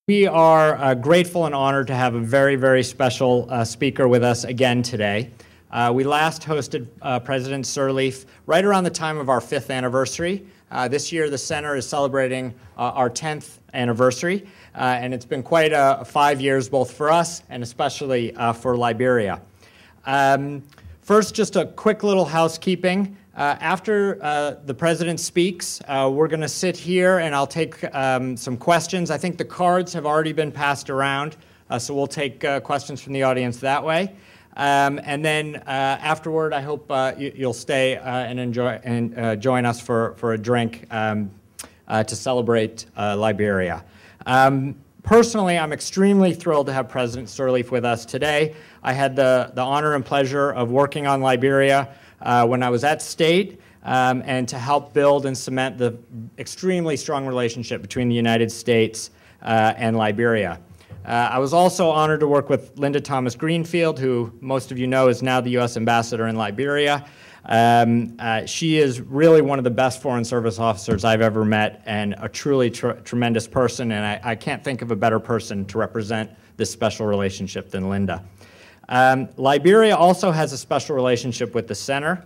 We are grateful and honored to have a very, very special speaker with us again today. We last hosted President Sirleaf right around the time of our 5th anniversary. This year, the Center is celebrating our 10th anniversary, and it's been quite 5 years both for us and especially for Liberia. First, just a quick little housekeeping. After the President speaks, we're going to sit here and I'll take some questions. I think the cards have already been passed around, so we'll take questions from the audience that way. And then afterward, I hope you'll stay and enjoy and join us for a drink to celebrate Liberia. Personally, I'm extremely thrilled to have President Sirleaf with us today. I had the honor and pleasure of working on Liberia when I was at State, and to help build and cement the extremely strong relationship between the United States and Liberia. I was also honored to work with Linda Thomas Greenfield, who most of you know is now the U.S. Ambassador in Liberia. She is really one of the best Foreign Service officers I've ever met, and a truly tremendous person, and I can't think of a better person to represent this special relationship than Linda. Liberia also has a special relationship with the Center.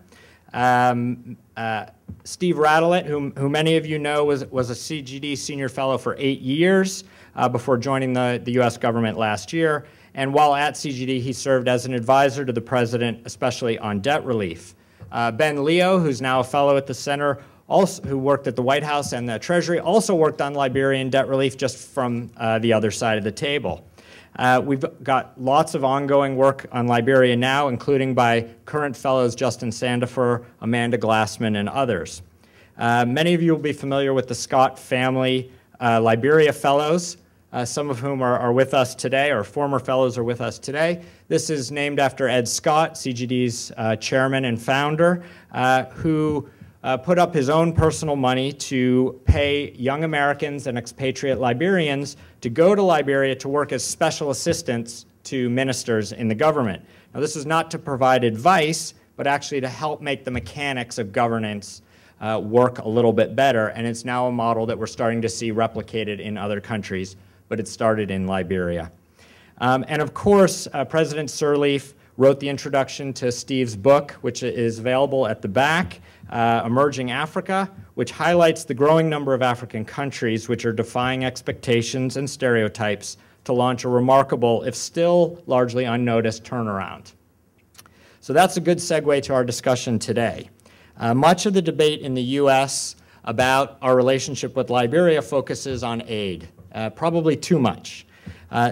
Steve Radelet, who many of you know was a CGD Senior Fellow for 8 years before joining the U.S. government last year. And while at CGD, he served as an advisor to the President, especially on debt relief. Ben Leo, who's now a fellow at the Center, who worked at the White House and the Treasury, also worked on Liberian debt relief just from the other side of the table. We've got lots of ongoing work on Liberia now, including by current fellows Justin Sandifer, Amanda Glassman, and others. Many of you will be familiar with the Scott Family Liberia Fellows, some of whom are with us today, or former fellows are with us today. This is named after Ed Scott, CGD's chairman and founder, who put up his own personal money to pay young Americans and expatriate Liberians to go to Liberia to work as special assistants to ministers in the government. Now, this is not to provide advice, but actually to help make the mechanics of governance work a little bit better, and it's now a model that we're starting to see replicated in other countries, but it started in Liberia. And of course, President Sirleaf wrote the introduction to Steve's book, which is available at the back, Emerging Africa, which highlights the growing number of African countries which are defying expectations and stereotypes to launch a remarkable, if still largely unnoticed, turnaround. So that's a good segue to our discussion today. Much of the debate in the U.S. about our relationship with Liberia focuses on aid, probably too much.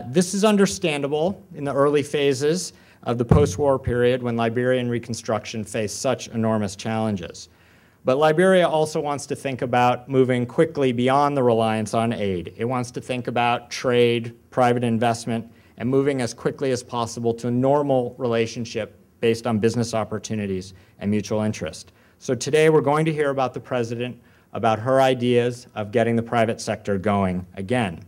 This is understandable in the early phases of the post-war period when Liberian reconstruction faced such enormous challenges. But Liberia also wants to think about moving quickly beyond the reliance on aid. It wants to think about trade, private investment, and moving as quickly as possible to a normal relationship based on business opportunities and mutual interest. So today we're going to hear about the President, about her ideas of getting the private sector going again.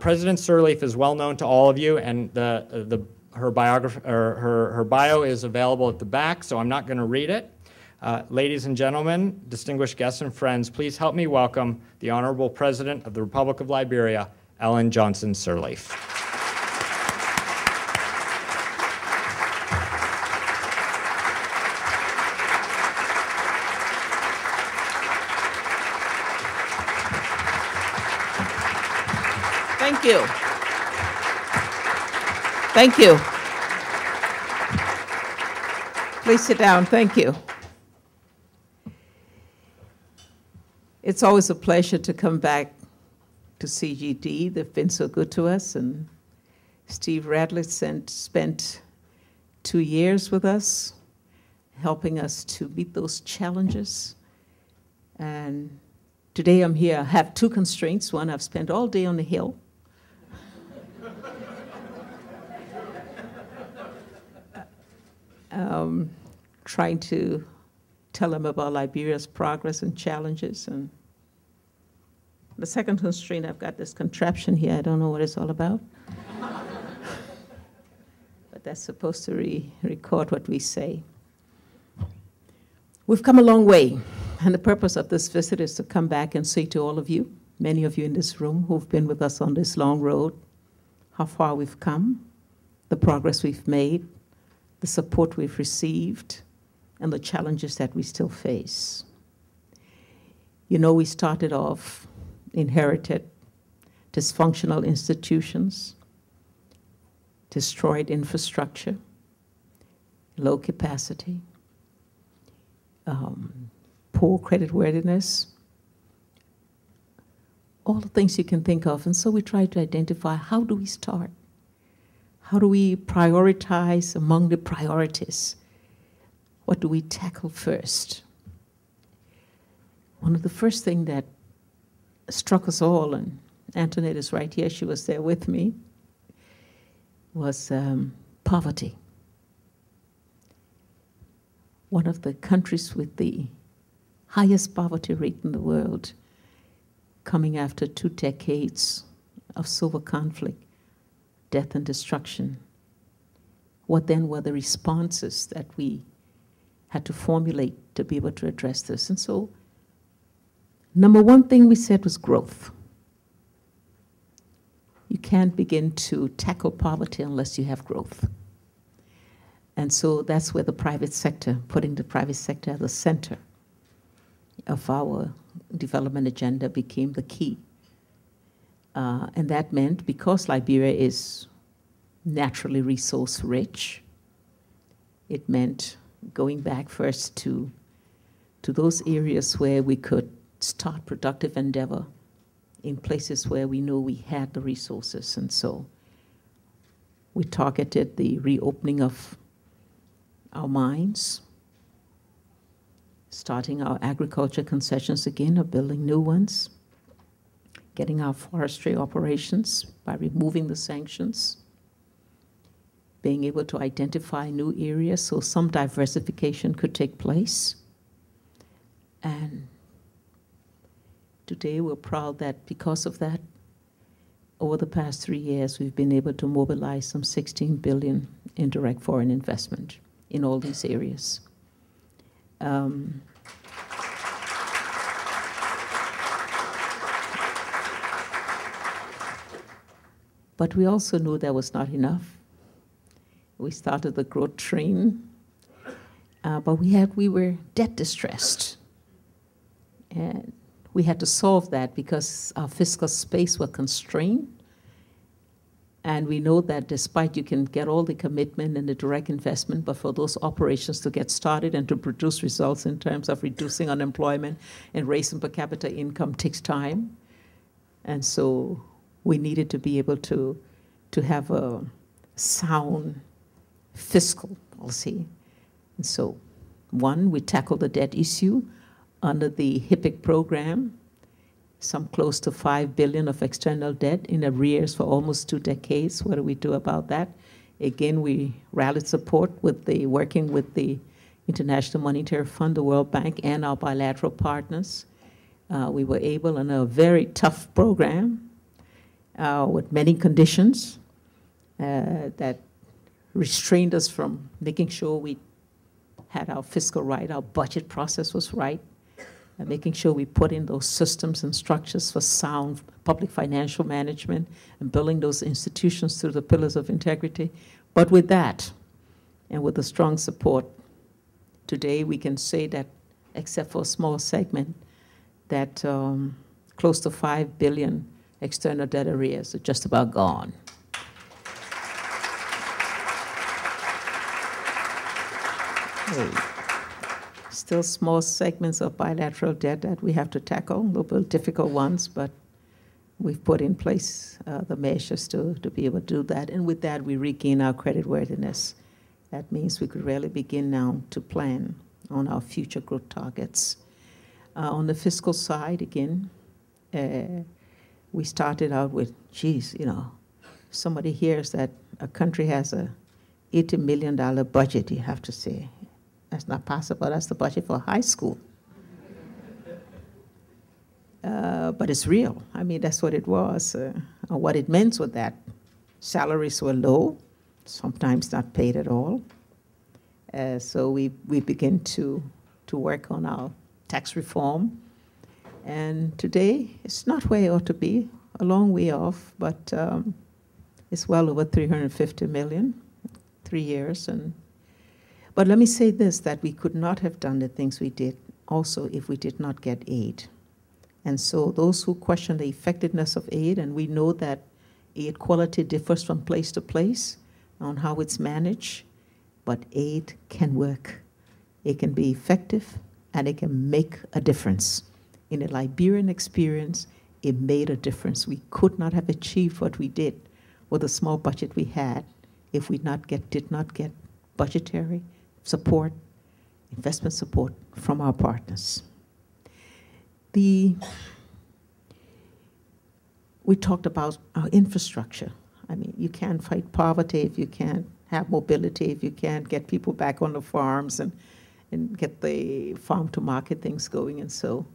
President Sirleaf is well known to all of you, and her bio is available at the back, so I'm not going to read it. Ladies and gentlemen, distinguished guests and friends, please help me welcome the Honorable President of the Republic of Liberia, Ellen Johnson Sirleaf. Thank you. Thank you. Please sit down. Thank you. It's always a pleasure to come back to CGD. They've been so good to us, and Steve Radelet spent 2 years with us, helping us to meet those challenges. And today I'm here. I have 2 constraints. One, I've spent all day on the Hill. Trying to tell them about Liberia's progress and challenges. And the second constraint, I've got this contraption here. I don't know what it's all about. But that's supposed to record what we say. We've come a long way, and the purpose of this visit is to come back and say to all of you, many of you in this room who've been with us on this long road, how far we've come, the progress we've made, the support we've received, and the challenges that we still face. You know, we started off, inherited dysfunctional institutions, destroyed infrastructure, low capacity, poor creditworthiness, all the things you can think of. And so we try to identify, how do we start? How do we prioritize among the priorities? What do we tackle first? One of the first things that struck us all, and Antoinette is right here, she was there with me, was poverty. One of the countries with the highest poverty rate in the world, coming after 2 decades of civil conflict, death and destruction. What then were the responses that we had to formulate to be able to address this? And so, number one thing we said was growth. You can't begin to tackle poverty unless you have growth. And so that's where the private sector, putting the private sector at the center of our development agenda, became the key. And that meant, because Liberia is naturally resource rich, it meant going back first to those areas where we could start productive endeavor in places where we know we had the resources. And so we targeted the reopening of our mines, starting our agriculture concessions again, or building new ones, getting our forestry operations by removing the sanctions, being able to identify new areas so some diversification could take place. And today we're proud that because of that, over the past 3 years, we've been able to mobilize some 16 billion in direct foreign investment in all these areas. But we also knew that was not enough. We started the growth train, but we were debt distressed. And we had to solve that because our fiscal space were constrained. And we know that despite you can get all the commitment and the direct investment, but for those operations to get started and to produce results in terms of reducing unemployment and raising per capita income takes time. And so we needed to be able to have a sound fiscal policy. And so, one, we tackled the debt issue under the HIPIC program, some close to $5 billion of external debt in arrears for almost 2 decades. What do we do about that? Again, we rallied support with working with the International Monetary Fund, the World Bank, and our bilateral partners. We were able, in a very tough program, with many conditions that restrained us from making sure we had our fiscal right, our budget process was right, and making sure we put in those systems and structures for sound public financial management and building those institutions through the pillars of integrity. But with that, and with the strong support, today we can say that, except for a small segment, that close to $5 billion external debt arrears are just about gone. Still small segments of bilateral debt that we have to tackle, a little bit difficult ones, but we've put in place the measures to be able to do that. And with that, we regain our creditworthiness. That means we could really begin now to plan on our future growth targets. On the fiscal side, again, we started out with, geez, you know, somebody hears that a country has a $80 million budget, you have to say, that's not possible, that's the budget for high school. But it's real. I mean, that's what it was. What it meant was that salaries were low, sometimes not paid at all. So we began to work on our tax reform. And today, it's not where it ought to be, a long way off, but it's well over 350 million, 3 years. But let me say this, that we could not have done the things we did also if we did not get aid. And so those who question the effectiveness of aid, and we know that aid quality differs from place to place on how it's managed, but aid can work. It can be effective, and it can make a difference. In the Liberian experience, it made a difference. We could not have achieved what we did with the small budget we had if we did not get budgetary support, investment support from our partners. We talked about our infrastructure. I mean, you can't fight poverty if you can't have mobility, if you can't get people back on the farms and get the farm-to-market things going. And so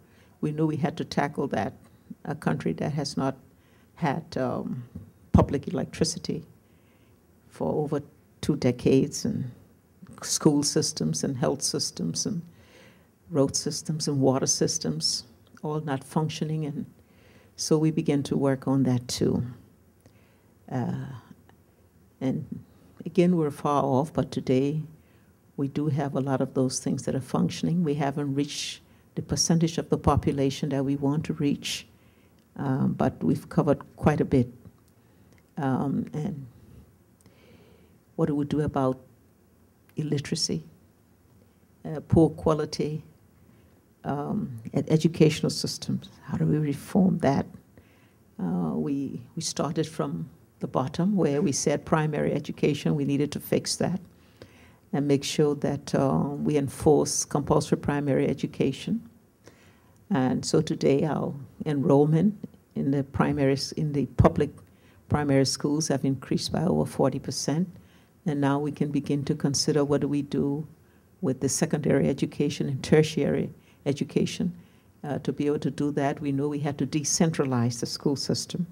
we knew we had to tackle that, a country that has not had public electricity for over 2 decades, and school systems and health systems and road systems and water systems all not functioning. And so we began to work on that too. And again, we're far off, but today we do have a lot of those things that are functioning. We haven't reached the percentage of the population that we want to reach, but we've covered quite a bit. And what do we do about illiteracy, poor quality educational systems? How do we reform that? We started from the bottom, where we said primary education, we needed to fix that and make sure that we enforce compulsory primary education. And so today our enrollment in the public primary schools have increased by over 40%. And now we can begin to consider what do we do with the secondary education and tertiary education. To be able to do that, we know we had to decentralize the school system.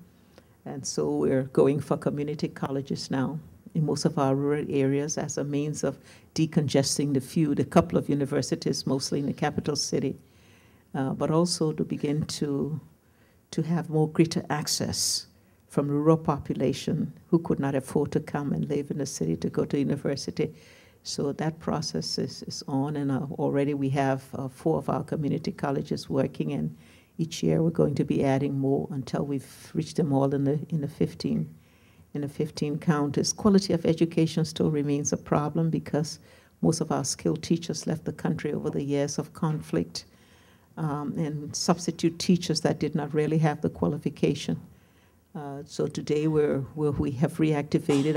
And so we're going for community colleges now in most of our rural areas as a means of decongesting the couple of universities, mostly in the capital city, but also to begin to have more greater access from rural population who could not afford to come and live in the city to go to university. So that process is on, and already we have 4 of our community colleges working, and each year we're going to be adding more until we've reached them all in the 15 counties. Quality of education still remains a problem because most of our skilled teachers left the country over the years of conflict, and substitute teachers that did not really have the qualification. So today we have reactivated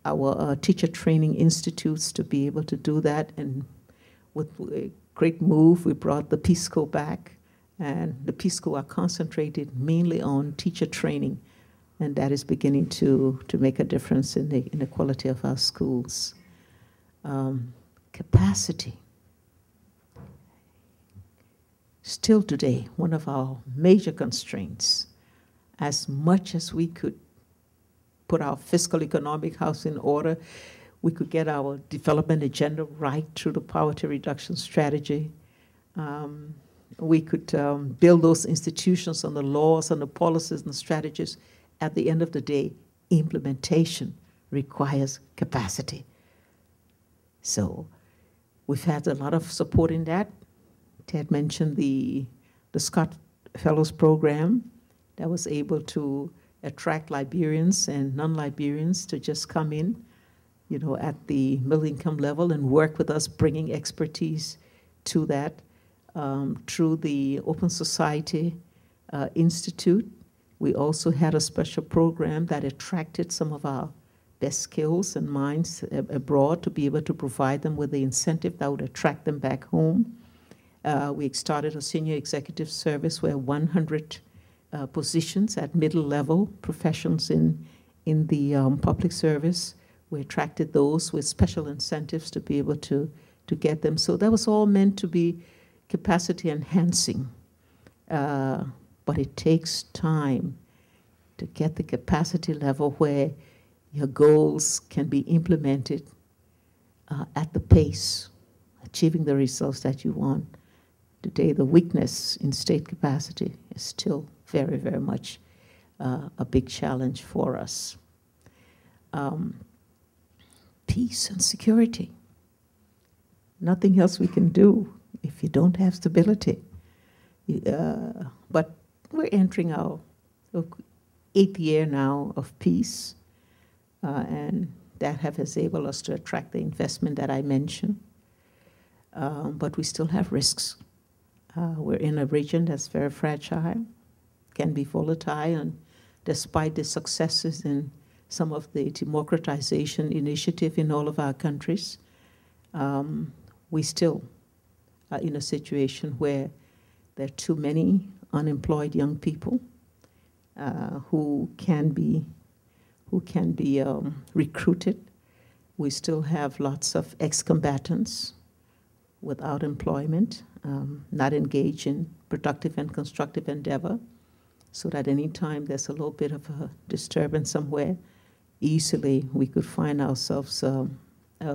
our teacher training institutes to be able to do that, and with a great move, we brought the fiscal back, and the fiscal are concentrated mainly on teacher training, and that is beginning to make a difference in the quality of our schools. Capacity. Still today, one of our major constraints. As much as we could put our fiscal economic house in order, we could get our development agenda right through the poverty reduction strategy. We could build those institutions on the laws and the policies and the strategies. At the end of the day, implementation requires capacity. So we've had a lot of support in that. Ted mentioned the Scott Fellows Program that was able to attract Liberians and non-Liberians to just come in, at the middle income level and work with us, bringing expertise to that. Through the Open Society Institute, we also had a special program that attracted some of our best skills and minds abroad to be able to provide them with the incentive that would attract them back home. We started a senior executive service where 100 positions at middle level professions in the public service, we attracted those with special incentives to be able to get them. So that was all meant to be capacity enhancing, but it takes time to get the capacity level where your goals can be implemented at the pace, achieving the results that you want. today the weakness in state capacity is still very, very much a big challenge for us. Peace and security. Nothing else we can do if you don't have stability. But we're entering our 8th year now of peace, and that has enabled us to attract the investment that I mentioned. But we still have risks. We're in a region that's very fragile, can be volatile, and despite the successes in some of the democratization initiative in all of our countries, we still are in a situation where there are too many unemployed young people who can be recruited. We still have lots of ex-combatants without employment, not engaged in productive and constructive endeavor, so that any time there's a little bit of a disturbance somewhere, easily we could find ourselves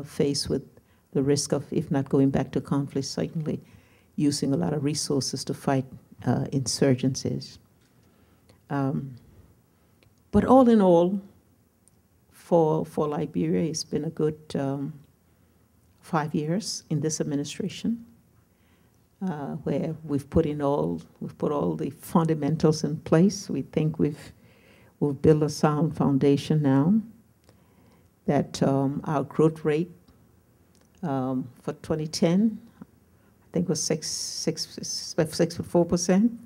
faced with the risk of, if not going back to conflict, certainly using a lot of resources to fight insurgencies. But all in all, for Liberia, it's been a good 5 years in this administration, where we've put all the fundamentals in place. We think we've built a sound foundation now. That our growth rate for 2010, I think, was 6.4%.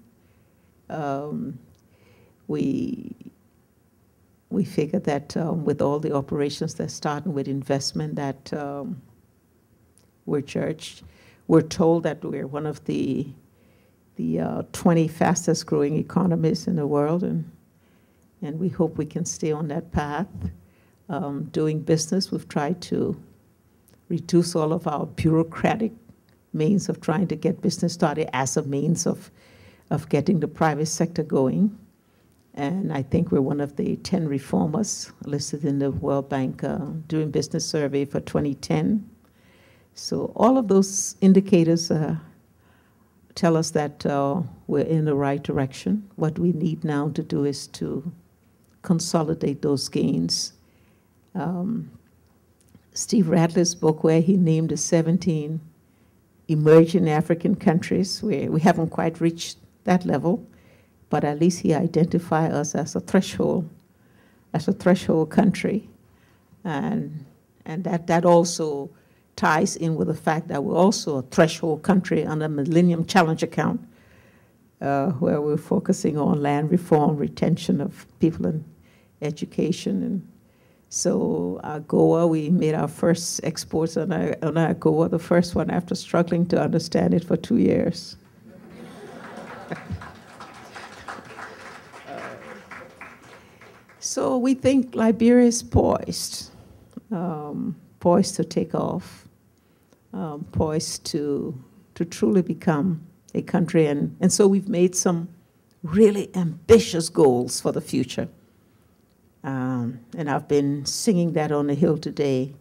We figured that with all the operations that starting with investment that we're told that we're one of the 20 fastest growing economies in the world, and we hope we can stay on that path. Doing business, we've tried to reduce all of our bureaucratic means of trying to get business started as a means of getting the private sector going. And I think we're one of the 10 reformers listed in the World Bank Doing Business Survey for 2010. So all of those indicators tell us that we're in the right direction. What we need now to do is to consolidate those gains. Steve Ratliff's book, where he named the 17 emerging African countries, where we haven't quite reached that level, but at least he identified us as a threshold country, and that also ties in with the fact that we're also a threshold country on the Millennium Challenge account, where we're focusing on land reform, retention of people in education. And so AGOA, we made our first exports on AGOA, the first one after struggling to understand it for 2 years. So we think Liberia is poised to take off, poised to truly become a country. And so we've made some really ambitious goals for the future. And I've been singing that on the Hill today.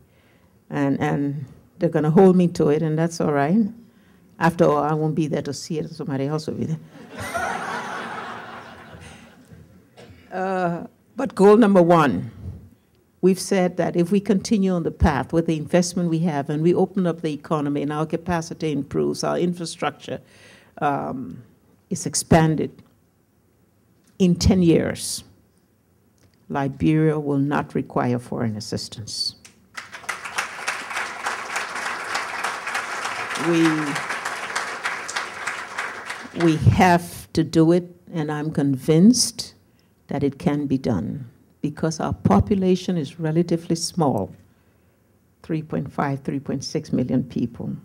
And they're going to hold me to it, and that's all right. After all, I won't be there to see it. Somebody else will be there. But goal number one, we've said that if we continue on the path with the investment we have and we open up the economy and our capacity improves, our infrastructure is expanded, in 10 years, Liberia will not require foreign assistance. We have to do it, and I'm convinced that it can be done because our population is relatively small, 3.5, 3.6 million people,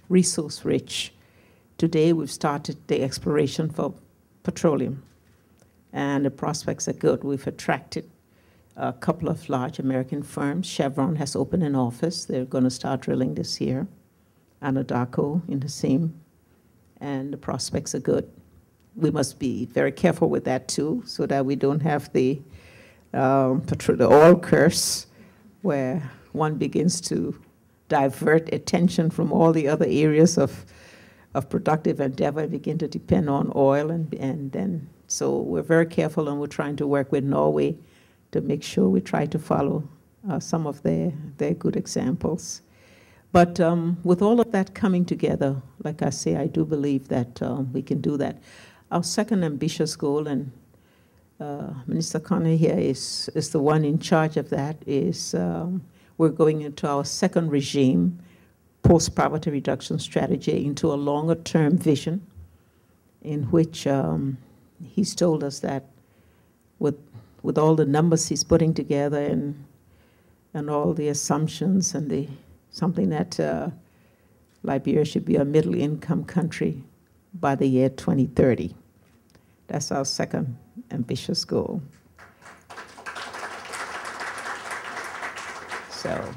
resource rich. Today we've started the exploration for petroleum, and the prospects are good. We've attracted a couple of large American firms. Chevron has opened an office. They're going to start drilling this year. Anadarko in the same, and the prospects are good. We must be very careful with that too, so that we don't have the oil curse, where one begins to divert attention from all the other areas of of productive endeavor begin to depend on oil, and then so we're very careful, and we're trying to work with Norway to make sure we try to follow some of their good examples. But with all of that coming together, like I say, I do believe that we can do that. Our second ambitious goal, and Minister Connor here is the one in charge of that, is we're going into our second regime, post-poverty reduction strategy, into a longer-term vision in which he's told us that with all the numbers he's putting together and all the assumptions and something that Liberia should be a middle-income country by the year 2030. That's our second ambitious goal. So,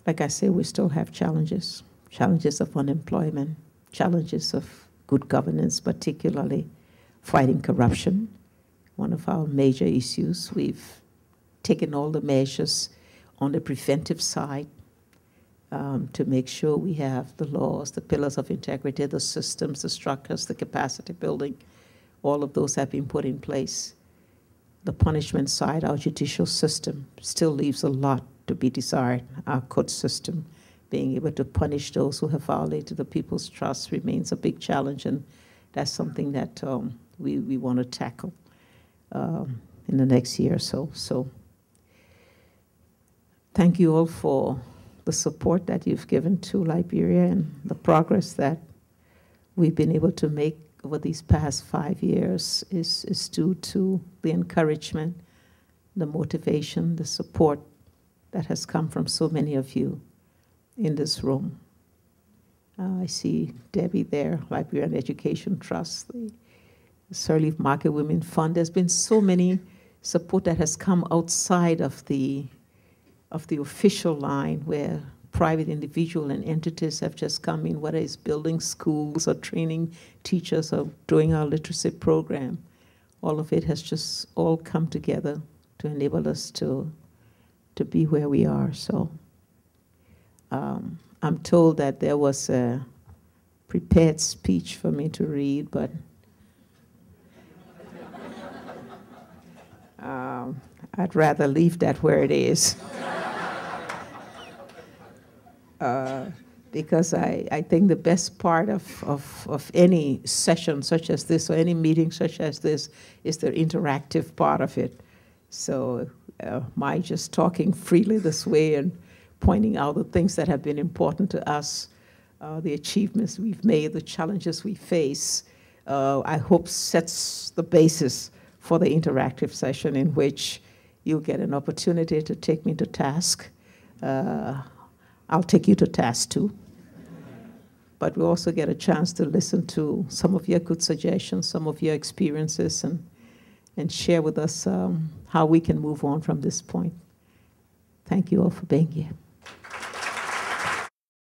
like I say, we still have challenges of unemployment, challenges of good governance, particularly fighting corruption, one of our major issues. We've taken all the measures on the preventive side to make sure we have the laws, the pillars of integrity, the systems, the structures, the capacity building. All of those have been put in place. The punishment side, our judicial system still leaves a lot to be desired. Our court system, being able to punish those who have violated the people's trust, remains a big challenge, and that's something that we want to tackle in the next year or so. So thank you all for the support that you've given to Liberia and the progress that we've been able to make over these past 5 years is due to the encouragement, the motivation, the support that has come from so many of you in this room. I see Debbie there, Liberian Education Trust, the Sirleaf Market Women Fund. There's been so many support that has come outside of the official line, where private individual and entities have just come in, whether it's building schools or training teachers or doing our literacy program. All of it has just all come together to enable us to be where we are. So I'm told that there was a prepared speech for me to read, but I'd rather leave that where it is. Because I think the best part of any session such as this, or any meeting such as this, is the interactive part of it. So my just talking freely this way and pointing out the things that have been important to us, the achievements we've made, the challenges we face, I hope sets the basis for the interactive session, in which you'll get an opportunity to take me to task. I'll take you to task too. But we also get a chance to listen to some of your good suggestions, some of your experiences, and share with us how we can move on from this point. Thank you all for being here.